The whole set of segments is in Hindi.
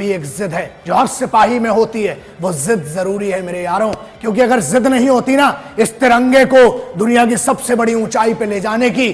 भी एक जिद है जो हर सिपाही में होती है। वो जिद जरूरी है मेरे यारों, क्योंकि अगर जिद नहीं होती ना इस तिरंगे को दुनिया की सबसे बड़ी ऊंचाई पे ले जाने की,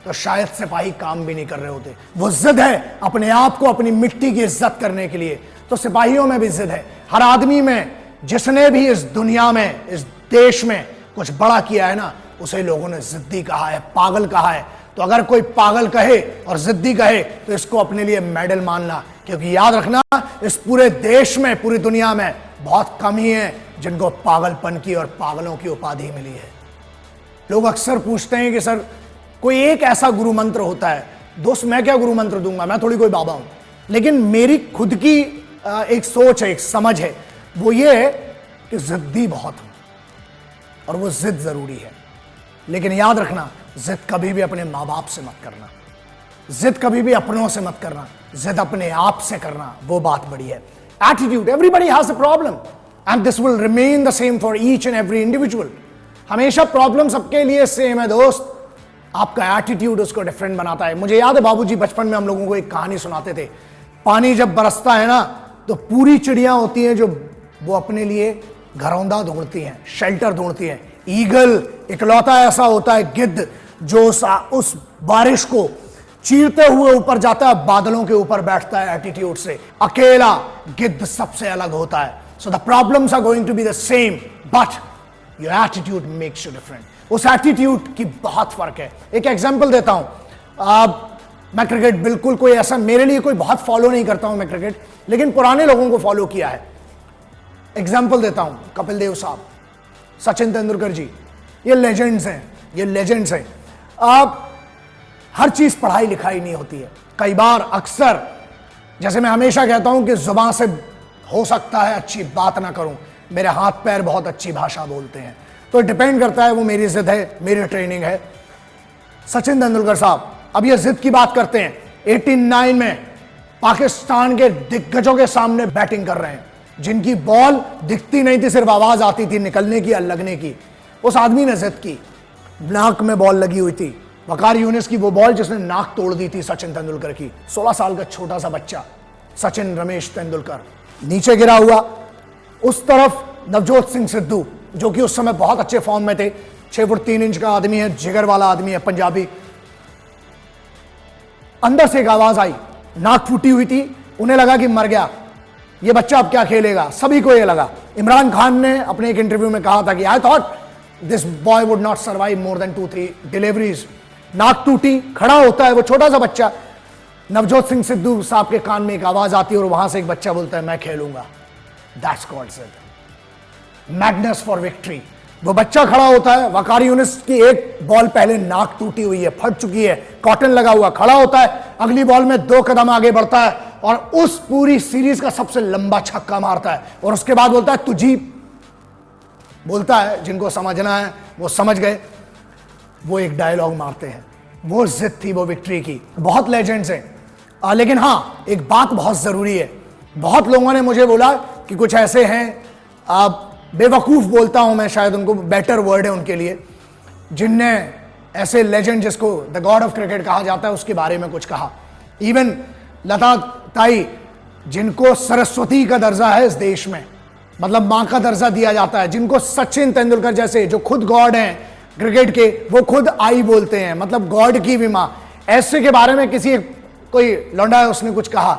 तो शायद सिपाही काम भी नहीं कर रहे होते। वो जिद है अपने आप को अपनी मिट्टी की इज्जत करने के लिए। तो सिपाहियों में भी जिद है, हर आदमी में, जिसने भी इस दुनिया में, इस देश में कुछ बड़ा किया है ना, उसे लोगों ने जिद्दी कहा है, पागल कहा है। तो अगर कोई पागल कहे और जिद्दी कहे तो इसको अपने लिए मेडल मानना, क्योंकि याद रखना इस पूरे देश में, पूरी दुनिया में बहुत कम ही है जिनको पागलपन की और पागलों की उपाधि मिली है। लोग अक्सर पूछते हैं कि सर कोई एक ऐसा गुरु मंत्र होता है। दोस्त, मैं क्या गुरु मंत्र दूंगा, मैं थोड़ी कोई बाबा हूं, लेकिन मेरी खुद की एक सोच है, एक समझ है, वो ये है कि जिद्दी बहुत हूं और वो जिद जरूरी है। लेकिन याद रखना, जिद कभी भी अपने माँ बाप से मत करना, जिद कभी भी अपनों से मत करना, जिद अपने आप से करना, वो बात बड़ी है। Attitude, everybody has a problem and this will remain the same for each and every individual. हमेशा प्रॉब्लम सबके लिए सेम है दोस्त, आपका एटीट्यूड उसको डिफरेंट बनाता है। मुझे याद है बाबूजी बचपन में हम लोगों को एक कहानी सुनाते थे। पानी जब बरसता है ना तो पूरी चिड़ियां होती हैं जो वो अपने लिए घरौंदा ढूंढती हैं, शेल्टर ढूंढती हैं। ईगल इकलौता ऐसा होता है, गिद्ध, जो उस बारिश को चीरते हुए ऊपर जाता है, बादलों के ऊपर बैठता है एटीट्यूड से। अकेला गिद्ध सबसे अलग होता है। So the problems are going to be the same but your attitude makes you different. उस एटीट्यूड की बहुत फर्क है। एक एग्जांपल देता हूं, मैं क्रिकेट बिल्कुल कोई ऐसा मेरे लिए कोई बहुत फॉलो नहीं करता हूं मैं क्रिकेट, लेकिन पुराने लोगों को फॉलो किया है। एग्जांपल देता हूं, कपिल देव साहब, सचिन तेंदुलकर जी, ये लेजेंड्स हैं, ये लेजेंड्स हैं। अब हर चीज पढ़ाई लिखाई नहीं होती है। कई बार अक्सर, जैसे मैं हमेशा कहता हूं कि जुबान से हो सकता है अच्छी बात ना करूं, मेरे हाथ पैर बहुत अच्छी भाषा बोलते हैं। तो डिपेंड करता है, वो मेरी जिद है, मेरी ट्रेनिंग है। सचिन तेंदुलकर साहब, अब ये जिद की बात करते हैं, 89 में पाकिस्तान के दिग्गजों के सामने बैटिंग कर रहे हैं, जिनकी बॉल दिखती नहीं थी, सिर्फ आवाज आती थी निकलने की या लगने की। उस आदमी ने जिद की, नाक में बॉल लगी हुई थी, वकार यूनिस की वो बॉल जिसने नाक तोड़ दी थी सचिन तेंदुलकर की। 16 साल का छोटा सा बच्चा सचिन रमेश तेंदुलकर नीचे गिरा हुआ। उस तरफ नवजोत सिंह सिद्धू, जो कि उस समय बहुत अच्छे फॉर्म में थे, 6 फुट 3 इंच का आदमी है, जिगर वाला आदमी है, पंजाबी। अंदर से एक आवाज आई, नाक फूटी हुई थी, उन्हें लगा कि मर गया ये बच्चा, अब क्या खेलेगा, सभी को ये लगा। इमरान खान ने अपने एक इंटरव्यू में कहा था कि I thought this boy would not survive more than 2-3 deliveries. नाक टूटी, खड़ा होता है वो छोटा सा बच्चा। नवजोत सिंह सिद्धू साहब के कान में एक आवाज आती है और वहां से एक बच्चा बोलता है मैं खेलूंगा। दैट्स कॉल्ड जिद, मैडनेस फॉर विक्ट्री। वो बच्चा खड़ा होता है, वकार यूनिस की एक बॉल पहले नाक टूटी हुई है, फट चुकी है, कॉटन लगा हुआ, खड़ा होता है, अगली बॉल में 2 कदम आगे बढ़ता है और उस पूरी सीरीज का सबसे लंबा छक्का मारता है। और उसके बाद बोलता है तुझी, बोलता है, जिनको समझना है वो समझ गए, वो एक डायलॉग मारते हैं। वो जिद थी वो विक्ट्री की। बहुत लेजेंड्स हैं, लेकिन हाँ एक बात बहुत जरूरी है। बहुत लोगों ने मुझे बोला कि कुछ ऐसे हैं, बेवकूफ बोलता हूं मैं, शायद उनको बेटर वर्ड है उनके लिए, जिनने ऐसे लेजेंड जिसको द गॉड ऑफ क्रिकेट कहा जाता है उसके बारे में कुछ कहा। इवन लता ताई, जिनको सरस्वती का दर्जा है इस देश में, मतलब मां का दर्जा दिया जाता है, जिनको सचिन तेंदुलकर जैसे जो खुद गॉड हैं क्रिकेट के, वो खुद आई बोलते हैं, मतलब गॉड की भी मां, ऐसे के बारे में किसी कोई लौंडा है उसने कुछ कहा